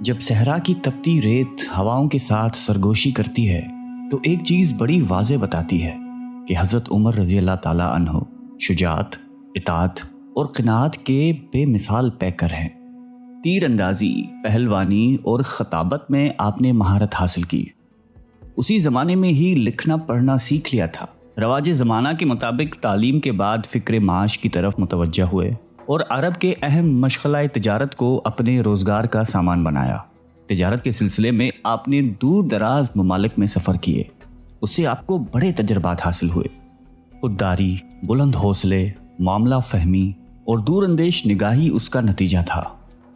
جب صحرا کی تپتی ریت ہواؤں کے ساتھ سرگوشی کرتی ہے تو ایک چیز بڑی واضح بتاتی ہے کہ حضرت عمر رضی اللہ تعالیٰ عنہ شجاعت، اطاعت اور قناعت کے بے مثال پیکر ہیں۔ تیر اندازی، پہلوانی اور خطابت میں آپ نے مہارت حاصل کی۔ اسی زمانے میں ہی لکھنا پڑھنا سیکھ لیا تھا۔ رواج زمانہ کے مطابق تعلیم کے بعد فکر معاش کی طرف متوجہ ہوئے اور عرب کے اہم مشغلہ تجارت کو اپنے روزگار کا سامان بنایا۔ تجارت کے سلسلے میں آپ نے دور دراز ممالک میں سفر کیے، اس سے آپ کو بڑے تجربات حاصل ہوئے۔ خودداری، بلند حوصلے، معاملہ فہمی اور دور اندیش نگاہی اس کا نتیجہ تھا۔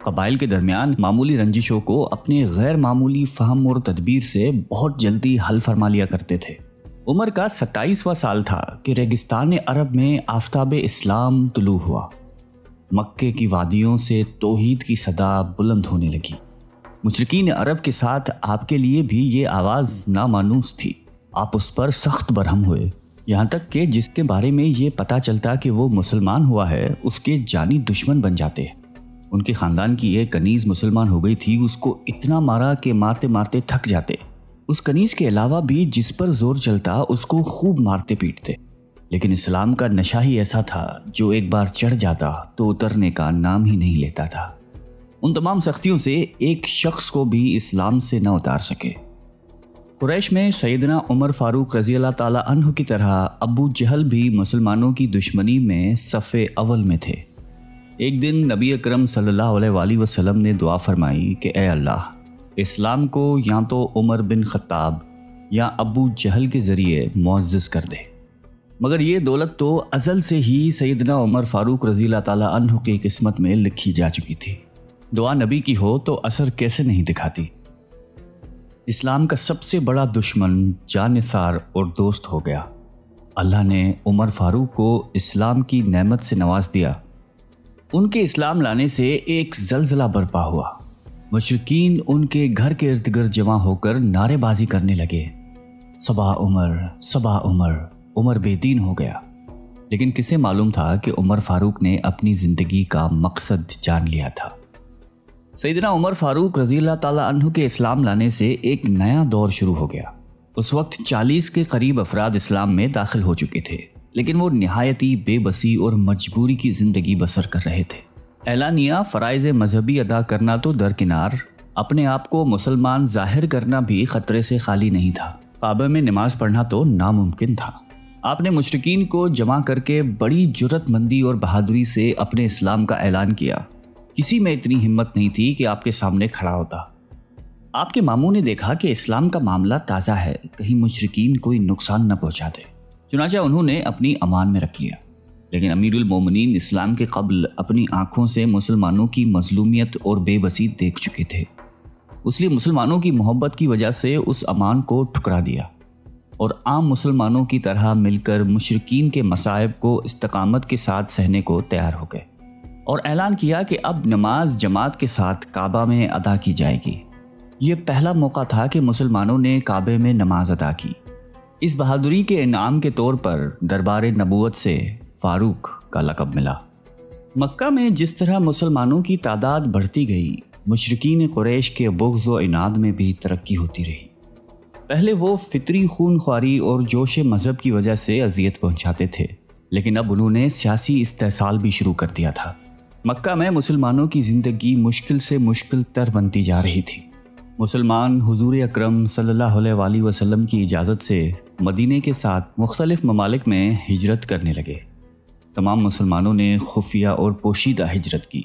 قبائل کے درمیان معمولی رنجشوں کو اپنے غیر معمولی فہم اور تدبیر سے بہت جلدی حل فرما لیا کرتے تھے۔ عمر کا 27واں سال تھا کہ ریگستان عرب میں آفتاب اسلام طلوع ہوا۔ مکے کی وادیوں سے توحید کی صدا بلند ہونے لگی۔ مشرکین عرب کے ساتھ آپ کے لیے بھی یہ آواز نامانوس تھی۔ آپ اس پر سخت برہم ہوئے، یہاں تک کہ جس کے بارے میں یہ پتہ چلتا کہ وہ مسلمان ہوا ہے اس کے جانی دشمن بن جاتے۔ ان کے خاندان کی ایک کنیز مسلمان ہو گئی تھی، اس کو اتنا مارا کہ مارتے مارتے تھک جاتے۔ اس کنیز کے علاوہ بھی جس پر زور چلتا اس کو خوب مارتے پیٹتے، لیکن اسلام کا نشہ ہی ایسا تھا جو ایک بار چڑھ جاتا تو اترنے کا نام ہی نہیں لیتا تھا۔ ان تمام سختیوں سے ایک شخص کو بھی اسلام سے نہ اتار سکے۔ قریش میں سیدنا عمر فاروق رضی اللہ تعالیٰ عنہ کی طرح ابو جہل بھی مسلمانوں کی دشمنی میں صف اول میں تھے۔ ایک دن نبی اکرم صلی اللہ علیہ وآلہ وسلم نے دعا فرمائی کہ اے اللہ، اسلام کو یا تو عمر بن خطاب یا ابو جہل کے ذریعے معزز کر دے۔ مگر یہ دولت تو ازل سے ہی سیدنا عمر فاروق رضی اللہ تعالیٰ عنہ کی قسمت میں لکھی جا چکی تھی۔ دعا نبی کی ہو تو اثر کیسے نہیں دکھاتی۔ اسلام کا سب سے بڑا دشمن جانثار اور دوست ہو گیا۔ اللہ نے عمر فاروق کو اسلام کی نعمت سے نواز دیا۔ ان کے اسلام لانے سے ایک زلزلہ برپا ہوا۔ مشرکین ان کے گھر کے ارد گرد جمع ہو کر نعرے بازی کرنے لگے، صبا عمر، صبا عمر، عمر بے دین ہو گیا۔ لیکن کسے معلوم تھا کہ عمر فاروق نے اپنی زندگی کا مقصد جان لیا تھا۔ سیدنا عمر فاروق رضی اللہ تعالیٰ عنہ کے اسلام لانے سے ایک نیا دور شروع ہو گیا۔ اس وقت 40 کے قریب افراد اسلام میں داخل ہو چکے تھے، لیکن وہ نہایتی بے بسی اور مجبوری کی زندگی بسر کر رہے تھے۔ اعلانیہ فرائض مذہبی ادا کرنا تو درکنار، اپنے آپ کو مسلمان ظاہر کرنا بھی خطرے سے خالی نہیں تھا۔ کعبہ میں نماز پڑھنا تو ناممکن تھا۔ آپ نے مشرکین کو جمع کر کے بڑی جرأت مندی اور بہادری سے اپنے اسلام کا اعلان کیا۔ کسی میں اتنی ہمت نہیں تھی کہ آپ کے سامنے کھڑا ہوتا۔ آپ کے ماموں نے دیکھا کہ اسلام کا معاملہ تازہ ہے، کہیں مشرکین کوئی نقصان نہ پہنچا دے، چنانچہ انہوں نے اپنی امان میں رکھ لیا۔ لیکن امیر المومنین اسلام کے قبل اپنی آنکھوں سے مسلمانوں کی مظلومیت اور بے بسی دیکھ چکے تھے، اس لیے مسلمانوں کی محبت کی وجہ سے اس امان کو ٹھکرا دیا اور عام مسلمانوں کی طرح مل کر مشرکین کے مصائب کو استقامت کے ساتھ سہنے کو تیار ہو گئے، اور اعلان کیا کہ اب نماز جماعت کے ساتھ کعبہ میں ادا کی جائے گی۔ یہ پہلا موقع تھا کہ مسلمانوں نے کعبے میں نماز ادا کی۔ اس بہادری کے انعام کے طور پر دربار نبوت سے فاروق کا لقب ملا۔ مکہ میں جس طرح مسلمانوں کی تعداد بڑھتی گئی، مشرکین قریش کے بغض و عناد میں بھی ترقی ہوتی رہی۔ پہلے وہ فطری خون خواری اور جوش مذہب کی وجہ سے اذیت پہنچاتے تھے، لیکن اب انہوں نے سیاسی استحصال بھی شروع کر دیا تھا۔ مکہ میں مسلمانوں کی زندگی مشکل سے مشکل تر بنتی جا رہی تھی۔ مسلمان حضور اکرم صلی اللہ علیہ وآلہ وسلم کی اجازت سے مدینے کے ساتھ مختلف ممالک میں ہجرت کرنے لگے۔ تمام مسلمانوں نے خفیہ اور پوشیدہ ہجرت کی۔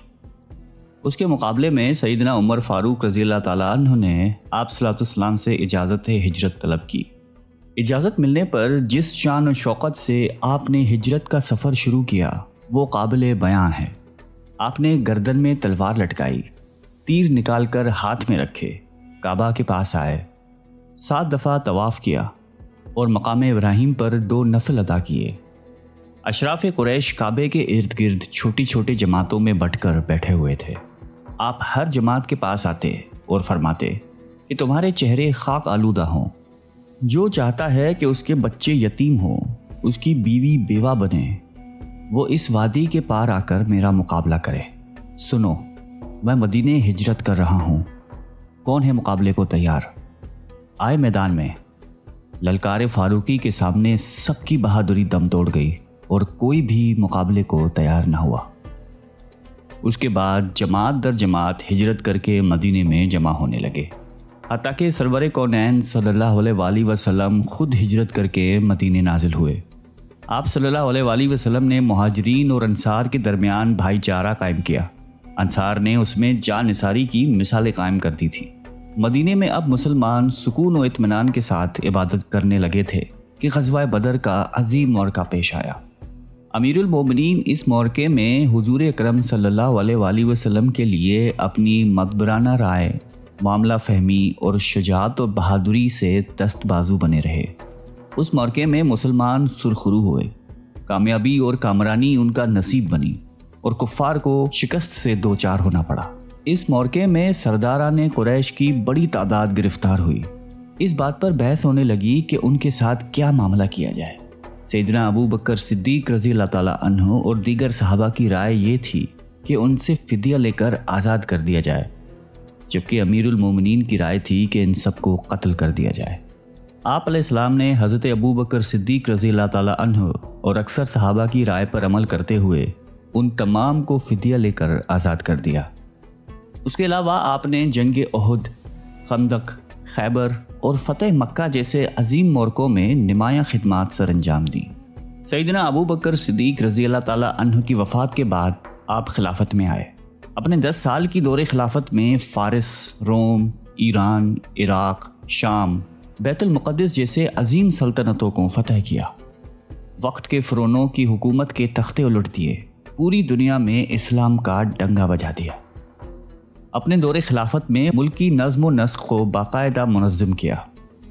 اس کے مقابلے میں سیدنا عمر فاروق رضی اللہ تعالیٰ عنہ نے آپ صلی اللہ علیہ وسلم سے اجازت ہجرت طلب کی۔ اجازت ملنے پر جس شان و شوقت سے آپ نے ہجرت کا سفر شروع کیا وہ قابل بیان ہے۔ آپ نے گردن میں تلوار لٹکائی، تیر نکال کر ہاتھ میں رکھے، کعبہ کے پاس آئے، 7 دفعہ طواف کیا اور مقام ابراہیم پر 2 نفل ادا کیے۔ اشراف قریش کعبے کے ارد گرد چھوٹی چھوٹی جماعتوں میں بٹ کر بیٹھے ہوئے تھے۔ آپ ہر جماعت کے پاس آتے اور فرماتے کہ تمہارے چہرے خاک آلودہ ہوں، جو چاہتا ہے کہ اس کے بچے یتیم ہوں، اس کی بیوی بیوہ بنے، وہ اس وادی کے پار آ کر میرا مقابلہ کرے۔ سنو، میں مدینے ہجرت کر رہا ہوں، کون ہے مقابلے کو تیار؟ آئے میدان میں۔ للکار فاروقی کے سامنے سب کی بہادری دم توڑ گئی اور کوئی بھی مقابلے کو تیار نہ ہوا۔ اس کے بعد جماعت در جماعت ہجرت کر کے مدینے میں جمع ہونے لگے، حتیٰ کہ سرور کونین صلی اللہ علیہ وآلہ وسلم خود ہجرت کر کے مدینے نازل ہوئے۔ آپ صلی اللہ علیہ وآلہ وسلم نے مہاجرین اور انصار کے درمیان بھائی چارہ قائم کیا۔ انصار نے اس میں جان نثاری کی مثالیں قائم کر دی تھی۔ مدینے میں اب مسلمان سکون و اطمینان کے ساتھ عبادت کرنے لگے تھے کہ غزوہ بدر کا عظیم موقع پیش آیا۔ امیر المومنین اس موقع میں حضور اکرم صلی اللہ علیہ وآلہ وسلم کے لیے اپنی مدبرانہ رائے، معاملہ فہمی اور شجاعت و بہادری سے دست بازو بنے رہے۔ اس موقع میں مسلمان سرخرو ہوئے، کامیابی اور کامرانی ان کا نصیب بنی اور کفار کو شکست سے دوچار ہونا پڑا۔ اس موقع میں سرداران قریش کی بڑی تعداد گرفتار ہوئی۔ اس بات پر بحث ہونے لگی کہ ان کے ساتھ کیا معاملہ کیا جائے۔ سیدنا ابو بکر صدیق رضی اللہ تعالیٰ عنہ اور دیگر صحابہ کی رائے یہ تھی کہ ان سے فدیہ لے کر آزاد کر دیا جائے، جبکہ امیر المومنین کی رائے تھی کہ ان سب کو قتل کر دیا جائے۔ آپ علیہ السلام نے حضرت ابو بکر صدیق رضی اللہ تعالیٰ عنہ اور اکثر صحابہ کی رائے پر عمل کرتے ہوئے ان تمام کو فدیہ لے کر آزاد کر دیا۔ اس کے علاوہ آپ نے جنگ احد، خندق، خیبر اور فتح مکہ جیسے عظیم موقعوں میں نمایاں خدمات سر انجام دیں۔ سیدنا ابو بکر صدیق رضی اللہ تعالیٰ عنہ کی وفات کے بعد آپ خلافت میں آئے۔ اپنے 10 سال کی دور خلافت میں فارس، روم، ایران، عراق، شام، بیت المقدس جیسے عظیم سلطنتوں کو فتح کیا۔ وقت کے فرعونوں کی حکومت کے تختے الٹ دیے، پوری دنیا میں اسلام کا ڈنگا بجا دیا۔ اپنے دور خلافت میں ملکی نظم و نسق کو باقاعدہ منظم کیا۔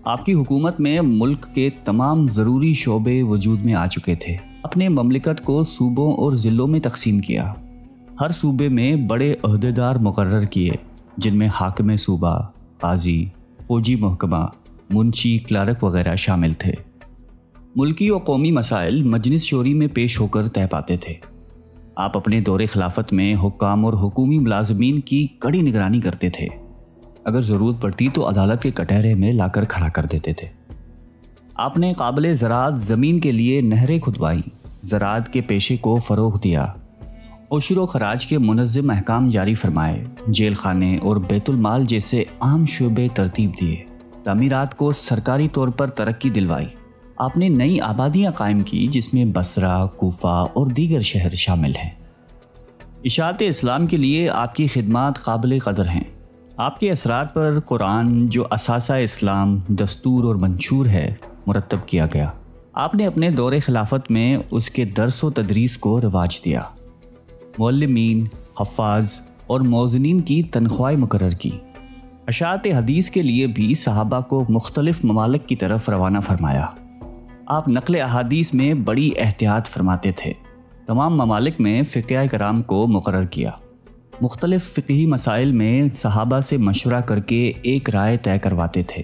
آپ کی حکومت میں ملک کے تمام ضروری شعبے وجود میں آ چکے تھے۔ اپنے مملکت کو صوبوں اور ضلعوں میں تقسیم کیا۔ ہر صوبے میں بڑے عہدیدار مقرر کیے، جن میں حاکم صوبہ، قاضی، فوجی محکمہ، منشی، کلارک وغیرہ شامل تھے۔ ملکی و قومی مسائل مجلس شوری میں پیش ہو کر طے پاتے تھے۔ آپ اپنے دور خلافت میں حکام اور حکومی ملازمین کی کڑی نگرانی کرتے تھے۔ اگر ضرورت پڑتی تو عدالت کے کٹہرے میں لا کر کھڑا کر دیتے تھے۔ آپ نے قابل زراعت زمین کے لیے نہریں کھدوائیں، زراعت کے پیشے کو فروغ دیا، عشر و خراج کے منظم احکام جاری فرمائے، جیل خانے اور بیت المال جیسے عام شعبے ترتیب دیے، تعمیرات کو سرکاری طور پر ترقی دلوائی۔ آپ نے نئی آبادیاں قائم کی جس میں بصرہ، کوفہ اور دیگر شہر شامل ہیں۔ اشاعت اسلام کے لیے آپ کی خدمات قابل قدر ہیں۔ آپ کے اثرات پر قرآن، جو اساسہ اسلام، دستور اور منشور ہے، مرتب کیا گیا۔ آپ نے اپنے دور خلافت میں اس کے درس و تدریس کو رواج دیا، معلمین، حفاظ اور موزنین کی تنخواہیں مقرر کی۔ اشاعت حدیث کے لیے بھی صحابہ کو مختلف ممالک کی طرف روانہ فرمایا۔ آپ نقل احادیث میں بڑی احتیاط فرماتے تھے۔ تمام ممالک میں فقہ کرام کو مقرر کیا۔ مختلف فقہی مسائل میں صحابہ سے مشورہ کر کے ایک رائے طے کرواتے تھے۔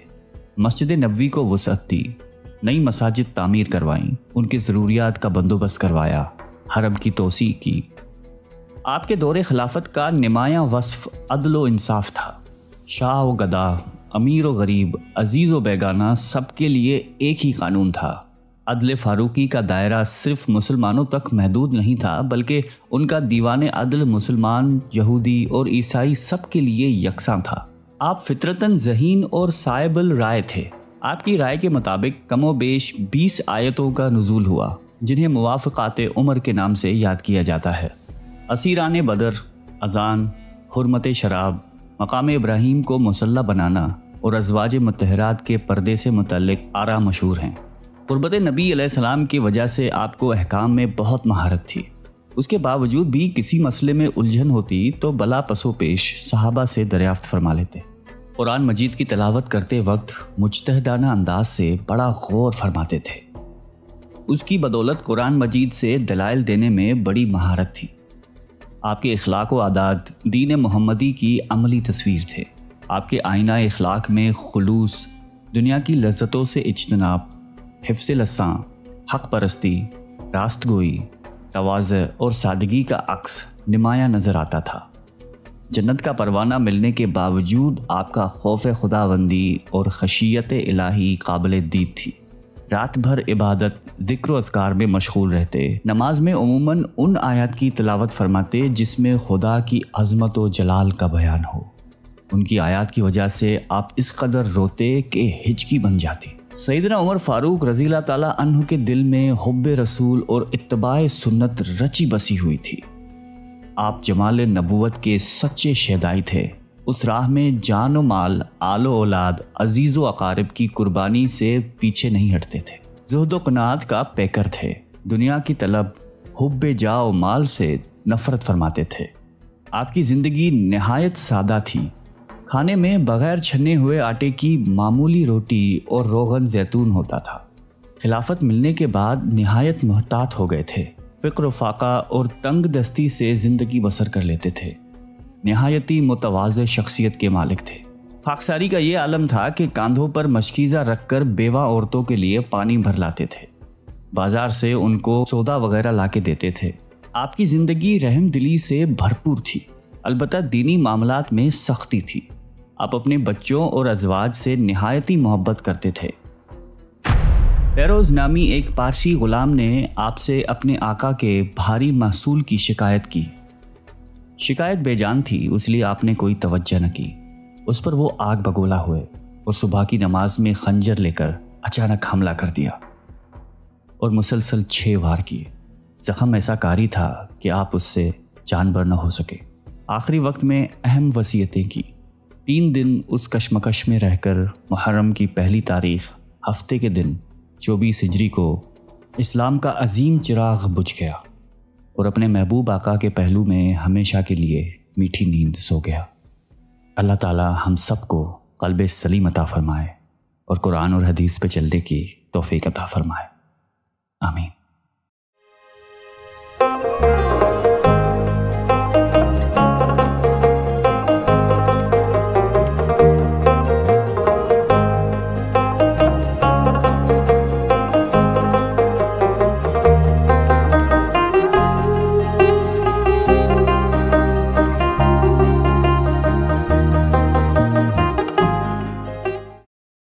مسجد نبوی کو وسعت دی، نئی مساجد تعمیر کروائیں، ان کی ضروریات کا بندوبست کروایا، حرم کی توسیع کی۔ آپ کے دور خلافت کا نمایاں وصف عدل و انصاف تھا۔ شاہ و گدا، امیر و غریب، عزیز و بیگانہ، سب کے لیے ایک ہی قانون تھا۔ عدل فاروقی کا دائرہ صرف مسلمانوں تک محدود نہیں تھا، بلکہ ان کا دیوان عدل مسلمان، یہودی اور عیسائی سب کے لیے یکساں تھا۔ آپ فطرتاً ذہین اور صائب الرائے تھے۔ آپ کی رائے کے مطابق کم و بیش 20 آیتوں کا نزول ہوا، جنہیں موافقات عمر کے نام سے یاد کیا جاتا ہے۔ اسیران بدر، اذان، حرمت شراب، مقام ابراہیم کو مسلح بنانا اور ازواج مطہرات کے پردے سے متعلق آراء مشہور ہیں۔ قربت نبی علیہ السلام کی وجہ سے آپ کو احکام میں بہت مہارت تھی۔ اس کے باوجود بھی کسی مسئلے میں الجھن ہوتی تو بلا پسو پیش صحابہ سے دریافت فرما لیتے۔ قرآن مجید کی تلاوت کرتے وقت مجتہدانہ انداز سے بڑا غور فرماتے تھے۔ اس کی بدولت قرآن مجید سے دلائل دینے میں بڑی مہارت تھی۔ آپ کے اخلاق و عادات دین محمدی کی عملی تصویر تھے۔ آپ کے آئینہ اخلاق میں خلوص، دنیا کی لذتوں سے اجتناب، حفظ لساں، حق پرستی، راست گوئی، تواضع اور سادگی کا عکس نمایاں نظر آتا تھا۔ جنت کا پروانہ ملنے کے باوجود آپ کا خوف خداوندی اور خشیت الہی قابل دید تھی۔ رات بھر عبادت، ذکر و اذکار میں مشغول رہتے، نماز میں عموماً ان آیات کی تلاوت فرماتے جس میں خدا کی عظمت و جلال کا بیان ہو۔ ان کی آیات کی وجہ سے آپ اس قدر روتے کہ ہچکی بن جاتی۔ سیدنا عمر فاروق رضی اللہ تعالیٰ عنہ کے دل میں حب رسول اور اتباع سنت رچی بسی ہوئی تھی۔ آپ جمال نبوت کے سچے شیدائی تھے۔ اس راہ میں جان و مال، آل و اولاد، عزیز و اقارب کی قربانی سے پیچھے نہیں ہٹتے تھے۔ زہد و قناعت کا پیکر تھے۔ دنیا کی طلب، حب جا و مال سے نفرت فرماتے تھے۔ آپ کی زندگی نہایت سادہ تھی۔ کھانے میں بغیر چھنے ہوئے آٹے کی معمولی روٹی اور روغن زیتون ہوتا تھا۔ خلافت ملنے کے بعد نہایت محتاط ہو گئے تھے۔ فقر و فاقہ اور تنگ دستی سے زندگی بسر کر لیتے تھے۔ نہایتی متواضع شخصیت کے مالک تھے۔ خاکساری کا یہ عالم تھا کہ کاندھوں پر مشکیزہ رکھ کر بیوہ عورتوں کے لیے پانی بھر لاتے تھے۔ بازار سے ان کو سودا وغیرہ لا کے دیتے تھے۔ آپ کی زندگی رحم دلی سے بھرپور تھی، البتہ دینی معاملات میں سختی تھی۔ آپ اپنے بچوں اور ازواج سے نہایتی محبت کرتے تھے۔ فیروز نامی ایک پارسی غلام نے آپ سے اپنے آقا کے بھاری محصول کی شکایت کی۔ شکایت بے جان تھی، اس لیے آپ نے کوئی توجہ نہ کی۔ اس پر وہ آگ بگولا ہوئے اور صبح کی نماز میں خنجر لے کر اچانک حملہ کر دیا اور مسلسل 6 وار کیے۔ زخم ایسا کاری تھا کہ آپ اس سے جان بر نہ ہو سکے۔ آخری وقت میں اہم وصیتیں کی۔ 3 دن اس کشمکش میں رہ کر محرم کی پہلی تاریخ ہفتے کے دن 24 ہجری کو اسلام کا عظیم چراغ بجھ گیا اور اپنے محبوب آقا کے پہلو میں ہمیشہ کے لیے میٹھی نیند سو گیا۔ اللہ تعالی ہم سب کو قلب سلیم عطا فرمائے اور قرآن اور حدیث پہ چلنے کی توفیق عطا فرمائے۔ آمین۔